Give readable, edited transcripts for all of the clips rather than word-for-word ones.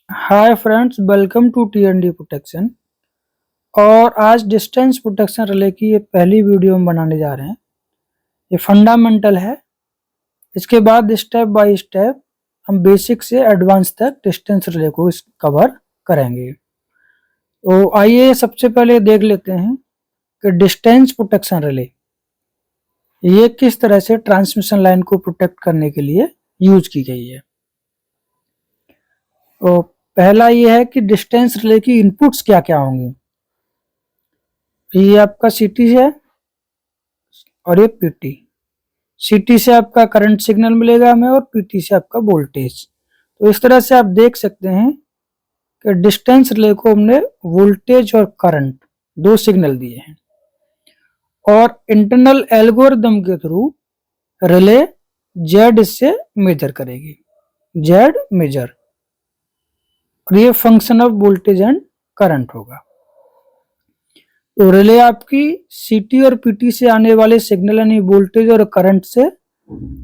Hi friends, welcome to T&D protection. और आज distance protection relay की ये पहली वीडियो हम बनाने जा रहे हैं। ये फंडामेंटल है। इसके बाद स्टेप बाय स्टेप हम बेसिक से एडवांस तक डिस्टेंस रिले को कवर करेंगे। तो आइए सबसे पहले देख लेते हैं कि डिस्टेंस प्रोटेक्शन रिले ये किस तरह से ट्रांसमिशन लाइन को प्रोटेक्ट करने के लिए यूज की गई है। तो पहला ये है कि डिस्टेंस रिले की इनपुट्स क्या क्या होंगी। ये आपका सीटी है और ये पीटी। सीटी से आपका करंट सिग्नल मिलेगा हमें और पीटी से आपका वोल्टेज। तो इस तरह से आप देख सकते हैं कि डिस्टेंस रिले को हमने वोल्टेज और करंट दो सिग्नल दिए हैं और इंटरनल एल्गोरिदम के थ्रू रिले जेड इससे मेजर करेगी। जेड मेजर और ये function of voltage and current होगा। तो रिले आपकी सीटी और पीटी से आने वाले सिग्नल यानी वोल्टेज और करंट से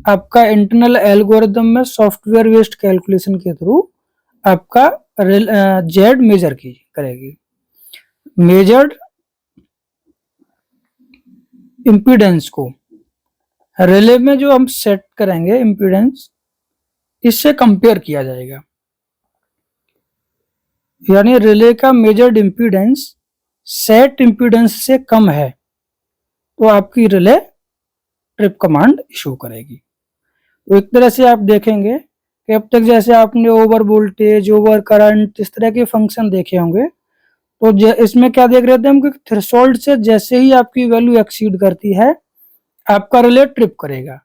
आपका इंटरनल एल्गोरिदम में सॉफ्टवेयर बेस्ड कैलकुलेशन के थ्रू आपका जेड मेजर करेगी। मेजर्ड इम्पीडेंस को रिले में जो हम सेट करेंगे इम्पीडेंस, इससे कंपेयर किया जाएगा। यानी रिले का मेजर्ड इम्पीडेंस सेट इम्पीडेंस से कम है तो आपकी रिले ट्रिप कमांड इशू करेगी। तो एक तरह से आप देखेंगे कि अब तक जैसे आपने ओवर वोल्टेज, ओवर करंट, इस तरह के फंक्शन देखे होंगे, तो इसमें क्या देख रहे थे हम कि थ्रेशोल्ड से जैसे ही आपकी वैल्यू एक्सीड करती है आपका रिले ट्रिप करेगा।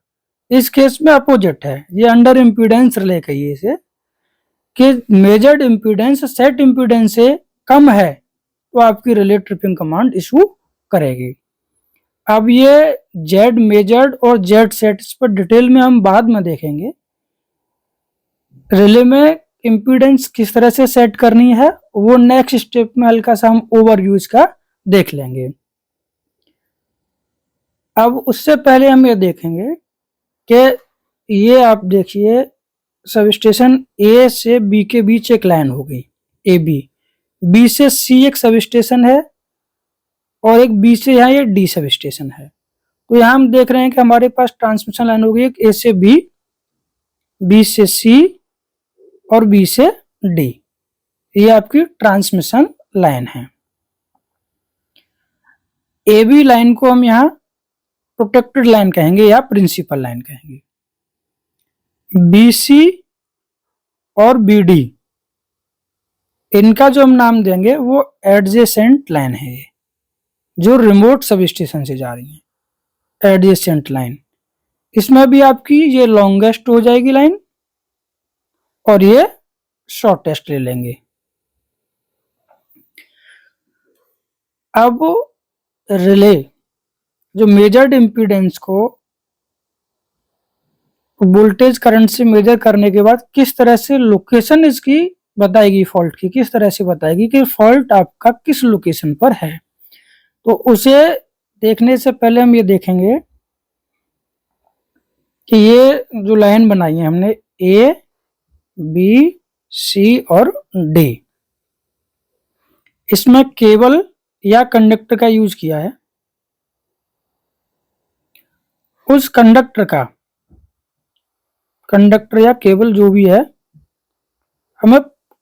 इस केस में अपोजिट है, ये अंडर इम्पीडेंस रिले कहिए इसे, कि मेजर्ड इम्पीडेंस सेट इम्पीडेंस से कम है तो आपकी रिले ट्रिपिंग कमांड इशू करेगी। अब ये जेड मेजर्ड और जेड सेट इस पर डिटेल में हम बाद में देखेंगे। रिले में इम्पीडेंस किस तरह से सेट करनी है वो नेक्स्ट स्टेप में हल्का सा हम ओवरव्यूज का देख लेंगे। अब उससे पहले हम ये देखेंगे कि ये आप देखिए सब स्टेशन ए से बी के बीच एक लाइन हो गई ए बी से सी एक सब स्टेशन है और एक बी से यहाँ ये डी सब स्टेशन है। तो यहाँ हम देख रहे हैं कि हमारे पास ट्रांसमिशन लाइन हो गई एक ए से बी से सी और बी से डी। ये आपकी ट्रांसमिशन लाइन है। ए बी लाइन को हम यहाँ प्रोटेक्टेड लाइन कहेंगे या प्रिंसिपल लाइन कहेंगे। बी सी और बी डी इनका जो हम नाम देंगे वो एडजेसेंट लाइन है, जो रिमोट सब स्टेशन से जा रही है। एडजेसेंट लाइन, इसमें भी आपकी ये लॉन्गेस्ट हो जाएगी लाइन और ये शॉर्टेस्ट ले लेंगे। अब रिले जो मेजर्ड इम्पीडेंस को वोल्टेज करंट से मेजर करने के बाद किस तरह से लोकेशन इसकी बताएगी, फॉल्ट की किस तरह से बताएगी कि फॉल्ट आपका किस लोकेशन पर है। तो उसे देखने से पहले हम ये देखेंगे कि ये जो लाइन बनाई है हमने ए बी सी और डी, इसमें केबल या कंडक्टर का यूज किया है। उस कंडक्टर या केबल जो भी है हमें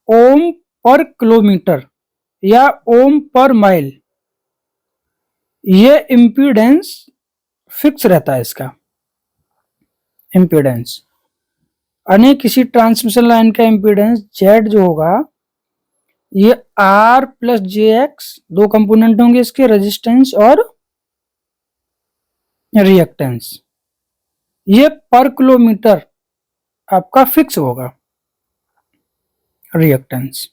ओम पर किलोमीटर या ओम पर माइल ये इम्पीडेंस फिक्स रहता है। इसका इम्पीडेंस यानी किसी ट्रांसमिशन लाइन का इम्पीडेंस जेड जो होगा ये आर प्लस जे एक्स, दो कंपोनेंट होंगे इसके, रेजिस्टेंस और रिएक्टेंस, ये पर किलोमीटर आपका फिक्स होगा। रिएक्टेंस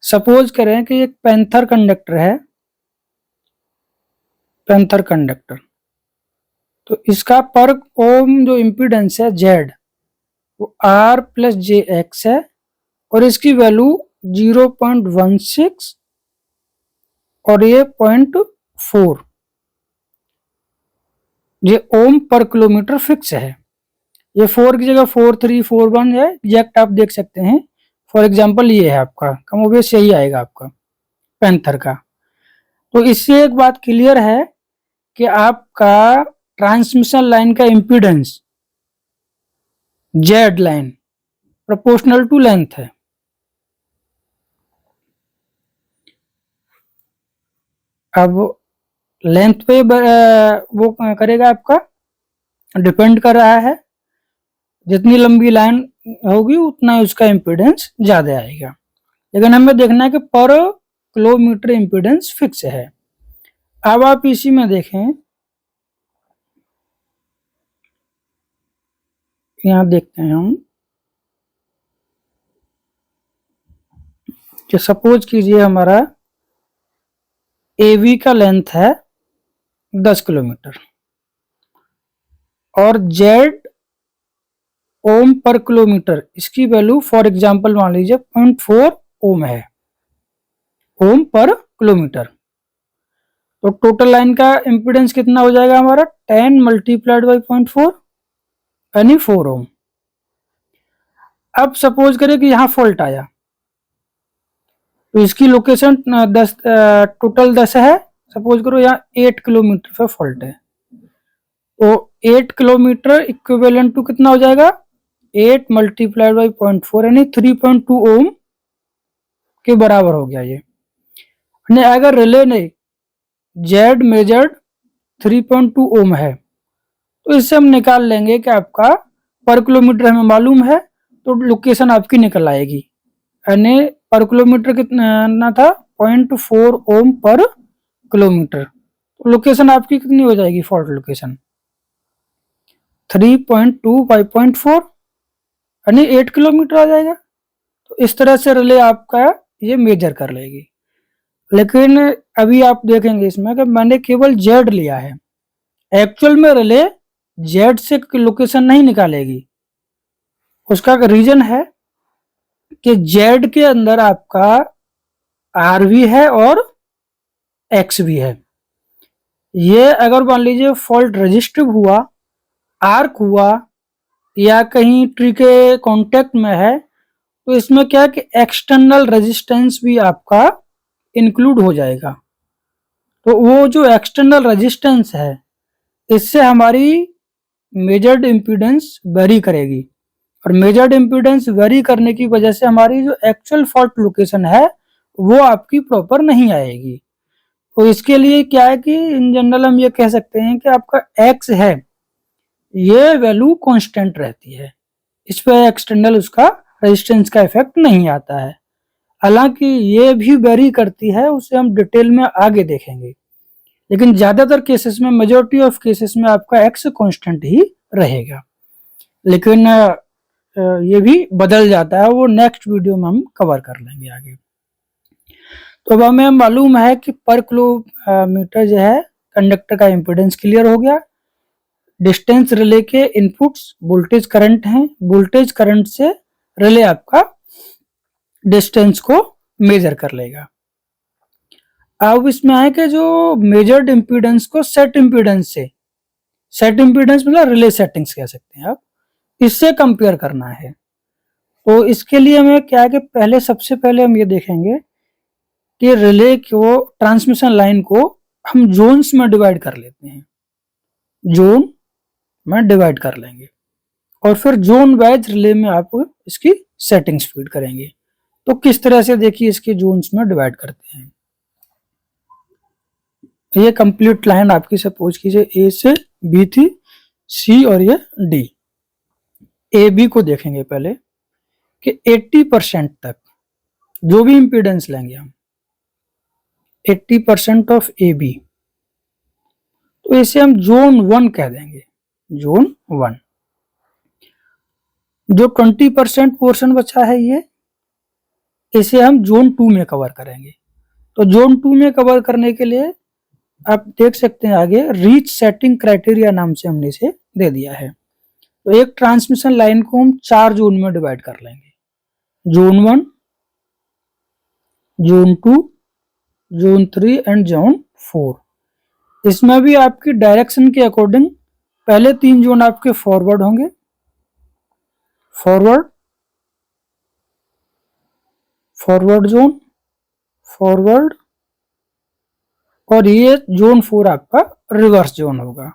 सपोज करें कि एक पैंथर कंडक्टर है, पैंथर कंडक्टर, तो इसका पर ओम जो इम्पीडेंस है जेड वो आर प्लस जे एक्स है और इसकी वैल्यू 0.16 और ये 0.4, ये ओम पर किलोमीटर फिक्स है। ये 4 की जगह 4341 है, एग्जैक्ट आप देख सकते हैं फॉर एग्जांपल ये है आपका, कमोबेश यही आएगा आपका पैंथर का। तो इससे एक बात क्लियर है कि आपका ट्रांसमिशन लाइन का impedance Z line proportional to length है। अब लेंथ पे वो करेगा आपका, डिपेंड कर रहा है, जितनी लंबी लाइन होगी उतना उसका इम्पीडेंस ज्यादा आएगा। लेकिन हमें देखना है कि पर किलोमीटर इम्पीडेंस फिक्स है। अब आप इसी में देखें, यहां देखते हैं हम कि सपोज कीजिए हमारा एवी का लेंथ है 10 किलोमीटर और जेड ओम पर किलोमीटर, इसकी वैल्यू फॉर एग्जांपल मान लीजिए 0.4 ओम है, ओम पर किलोमीटर। तो टोटल लाइन का इम्पीडेंस कितना हो जाएगा हमारा 10 मल्टीप्लाइड बाई 0.4 यानी 4 ओम। अब सपोज करें कि यहाँ फॉल्ट आया, तो इसकी लोकेशन 10 टोटल 10 है, सपोज करो यहाँ 8 किलोमीटर पे फॉल्ट है, तो 8 किलोमीटर इक्विवेलेंट टू कितना हो जाएगा 8 मल्टीप्लाइड बाई 0.4 यानी 3.2 ओम के बराबर हो गया ये। अगर रिले ने जेड मेजर्ड 3.2 ओम है तो इससे हम निकाल लेंगे कि आपका पर किलोमीटर हमें मालूम है, तो लोकेशन आपकी निकल आएगी। यानी पर किलोमीटर कितना था 0.4 ओम पर किलोमीटर, तो लोकेशन आपकी कितनी हो जाएगी फॉल्ट लोकेशन 3.2 बाई 0.4 यानी 8 किलोमीटर आ जाएगा। तो इस तरह से रिले आपका ये मेजर कर लेगी। लेकिन अभी आप देखेंगे इसमें कि मैंने केवल जेड लिया है, एक्चुअल में रिले जेड से लोकेशन नहीं निकालेगी। उसका रीजन है कि जेड के अंदर आपका आर भी है और एक्स भी है। ये अगर मान लीजिए फॉल्ट रजिस्टिव हुआ, आर्क हुआ या कहीं ट्री के कांटेक्ट में है, तो इसमें क्या है कि एक्सटर्नल रेजिस्टेंस भी आपका इंक्लूड हो जाएगा। तो वो जो एक्सटर्नल रेजिस्टेंस है इससे हमारी मेजर्ड इम्पीडेंस वेरी करेगी, और मेजर्ड इम्पीडेंस वेरी करने की वजह से हमारी जो एक्चुअल फॉल्ट लोकेशन है वो आपकी प्रॉपर नहीं आएगी। तो इसके लिए क्या है कि इन जनरल हम ये कह सकते हैं कि आपका एक्स है ये वैल्यू कांस्टेंट रहती है, इस पर एक्सटर्नल उसका रेजिस्टेंस का इफेक्ट नहीं आता है। हालांकि ये भी वेरी करती है, उसे हम डिटेल में आगे देखेंगे, लेकिन ज्यादातर केसेस में, मेजोरिटी ऑफ केसेस में आपका एक्स कांस्टेंट ही रहेगा। लेकिन ये भी बदल जाता है, वो नेक्स्ट वीडियो में हम कवर कर लेंगे आगे। तो अब हमें मालूम है कि पर किलोमीटर जो है कंडक्टर का इम्पीडेंस क्लियर हो गया। डिस्टेंस रिले के इनपुट्स वोल्टेज करंट हैं, वोल्टेज करंट से रिले आपका डिस्टेंस को मेजर कर लेगा। अब इसमें है कि जो मेजर्ड इम्पीडेंस को सेट इम्पीडेंस से, सेट इम्पीडेंस मतलब रिले सेटिंग्स कह सकते हैं आप, इससे कंपेयर करना है। तो इसके लिए हमें क्या है कि सबसे पहले हम ये देखेंगे कि रिले को, ट्रांसमिशन लाइन को हम जोन्स में डिवाइड कर लेते हैं, जोन में डिवाइड कर लेंगे और फिर जोन वाइज रिले में आप इसकी सेटिंग्स फीड करेंगे। तो किस तरह से देखिए इसके जोन्स में डिवाइड करते हैं। ये कंप्लीट लाइन आपकी सपोज कीजिए ए से बी थी, सी और ये डी। ए बी को देखेंगे पहले कि 80% तक जो भी इंपीडेंस लेंगे हम 80% ऑफ ए बी, तो इसे हम जोन 1 कह देंगे, जोन 1। जो 20% पोर्शन बचा है ये, इसे हम जोन 2 में कवर करेंगे। तो जोन 2 में कवर करने के लिए आप देख सकते हैं आगे रीच सेटिंग क्राइटेरिया नाम से हमने इसे दे दिया है। तो एक ट्रांसमिशन लाइन को हम 4 जोन में डिवाइड कर लेंगे, zone 1, zone 2, zone 3 and zone 4। इसमें भी आपकी डायरेक्शन के अकॉर्डिंग पहले 3 जोन आपके फॉरवर्ड होंगे, फॉरवर्ड, फॉरवर्ड जोन, फॉरवर्ड, और ये जोन 4 आपका रिवर्स जोन होगा।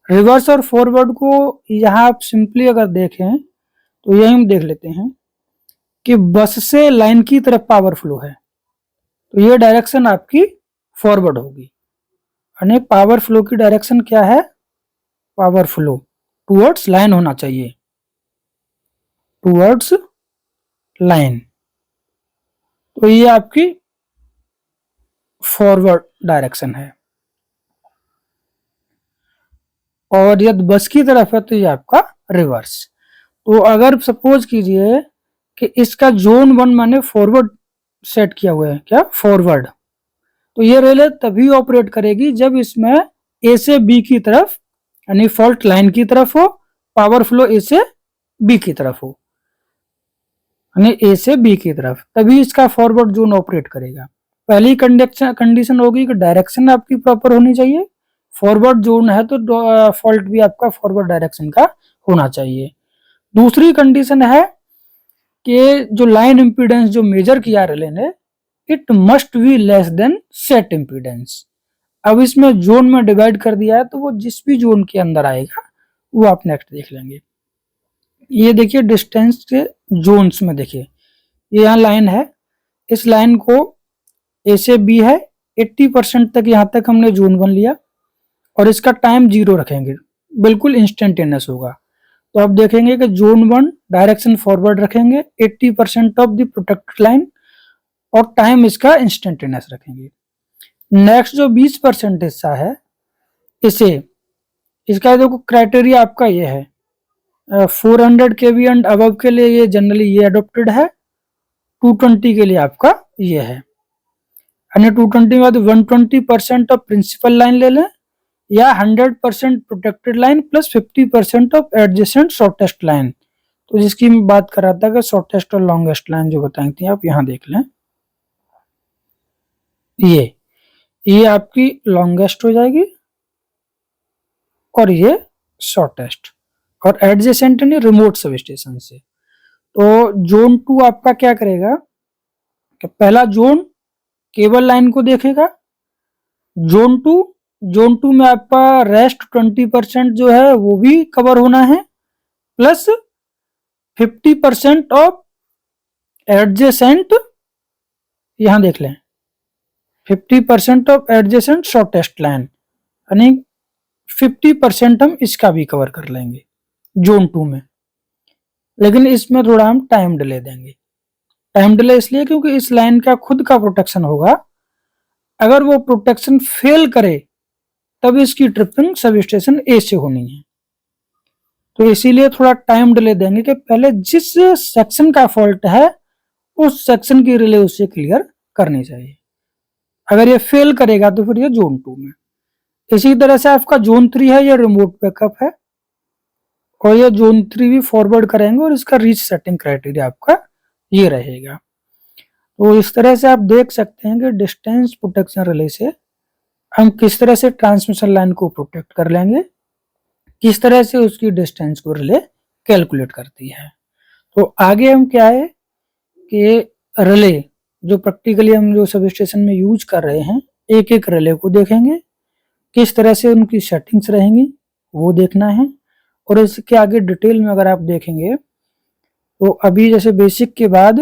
रिवर्स और फॉरवर्ड को यहाँ आप सिंपली अगर देखें तो यही हम देख लेते हैं कि बस से लाइन की तरफ पावर फ्लो है, तो ये डायरेक्शन आपकी फॉरवर्ड होगी, यानी पावर फ्लो की डायरेक्शन क्या है, पावर फ्लो टुवर्ड्स लाइन होना चाहिए, टुवर्ड्स लाइन, तो ये आपकी फॉरवर्ड डायरेक्शन है। और यदि बस की तरफ है तो ये आपका रिवर्स। तो अगर सपोज कीजिए कि इसका जोन 1 मैंने फॉरवर्ड सेट किया हुआ है, क्या फॉरवर्ड, तो ये रेलवे तभी ऑपरेट करेगी जब इसमें ए से बी की तरफ यानी फॉल्ट लाइन की तरफ हो, पावर फ्लो ए से बी की तरफ हो, यानी ए से बी की तरफ, तभी इसका फॉरवर्ड जोन ऑपरेट करेगा। पहली कंडीशन होगी कि डायरेक्शन आपकी प्रॉपर होनी चाहिए, फॉरवर्ड जोन है तो फॉल्ट भी आपका फॉरवर्ड डायरेक्शन का होना चाहिए। दूसरी कंडीशन है कि जो लाइन इंपीडेंस जो मेजर किया रिले ने, it must be less than set impedance. अब इसमें जोन में डिवाइड कर दिया है तो वो जिस भी जोन के अंदर आएगा वो आप नेक्स्ट देख लेंगे। ये देखिए डिस्टेंस के जोन्स में देखिए, ये यहाँ लाइन है, इस लाइन को ए से बी है, 80% तक यहाँ तक हमने जोन 1 लिया और इसका टाइम 0 रखेंगे, बिल्कुल इंस्टेंटेनियस होगा। तो आप देखेंगे कि जोन 1 डायरेक्शन फॉरवर्ड रखेंगे, 80% ऑफ द प्रोटेक्टेड लाइन, और टाइम इसका इंस्टेंटेनियस रखेंगे। नेक्स्ट जो 20% हिस्सा है, इसे इसका देखो क्राइटेरिया आपका ये है, 400 kV एंड अबव के लिए ये जनरली ये अडोप्टेड है, 220 के लिए आपका ये है, यानी 220 के बाद 120% ऑफ प्रिंसिपल लाइन ले लें या 100% protected line plus 50% of adjacent shortest line. तो जिसकी मैं बात कर रहा था कि शॉर्टेस्ट और लॉन्गेस्ट लाइन जो बताई थी, आप यहाँ देख लें, ये आपकी लॉन्गेस्ट हो जाएगी और ये शॉर्टेस्ट, और एडजेसेंट यानी रिमोट सब स्टेशन से। तो जोन 2 आपका क्या करेगा कि पहला जोन केबल लाइन को देखेगा, जोन 2 में आपका रेस्ट 20% जो है वो भी कवर होना है, प्लस 50% ऑफ एडजेसेंट, यहां देख लें 50% ऑफ एडजेसेंट शॉर्टेस्ट लाइन, यानी 50% हम इसका भी कवर कर लेंगे जोन 2 में, लेकिन इसमें थोड़ा हम टाइम डिले देंगे। टाइम डिले इसलिए क्योंकि इस लाइन का खुद का प्रोटेक्शन होगा, अगर वो प्रोटेक्शन फेल करे तब इसकी ट्रिपिंग सब स्टेशन ए से होनी है, तो इसीलिए थोड़ा टाइम डिले देंगे कि पहले जिस सेक्शन का फॉल्ट है उस सेक्शन की रिले उसे क्लियर करनी चाहिए। अगर ये फेल करेगा तो फिर ये जोन 2 में। इसी तरह से आपका जोन 3 है, ये रिमोट बैकअप है, और ये जोन 3 भी फॉरवर्ड करेंगे और इसका रीच सेटिंग क्राइटेरिया आपका ये रहेगा। तो इस तरह से आप देख सकते हैं कि डिस्टेंस प्रोटेक्शन रिले से हम किस तरह से ट्रांसमिशन लाइन को प्रोटेक्ट कर लेंगे, किस तरह से उसकी डिस्टेंस को रिले कैलकुलेट करती है। तो आगे हम क्या है कि रिले जो प्रैक्टिकली हम जो सब स्टेशन में यूज कर रहे हैं, एक एक रिले को देखेंगे, किस तरह से उनकी सेटिंग्स रहेंगी वो देखना है। और इसके आगे डिटेल में अगर आप देखेंगे तो अभी जैसे बेसिक के बाद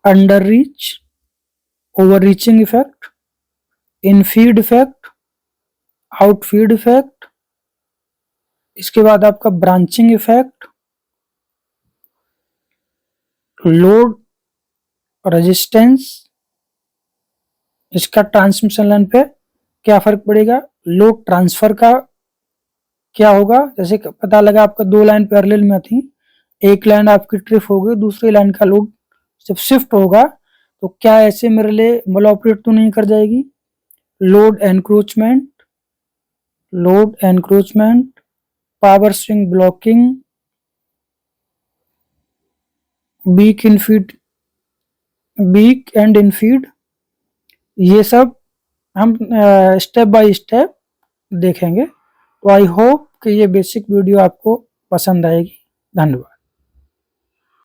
under reach, over reaching effect, in feed effect, out feed effect, इसके बाद आपका ब्रांचिंग इफेक्ट, लोड रेजिस्टेंस, इसका ट्रांसमिशन लाइन पे क्या फर्क पड़ेगा, लोड ट्रांसफर का क्या होगा, जैसे पता लगा आपका 2 लाइन पैरेलल में थी, एक लाइन आपकी ट्रिप हो गई, दूसरी लाइन का लोड जब शिफ्ट होगा तो क्या ऐसे में रिले मल ऑपरेट तो नहीं कर जाएगी। Load encroachment, power swing blocking, weak and infeed, ये सब हम स्टेप बाय स्टेप देखेंगे। तो आई होप कि ये बेसिक वीडियो आपको पसंद आएगी। धन्यवाद।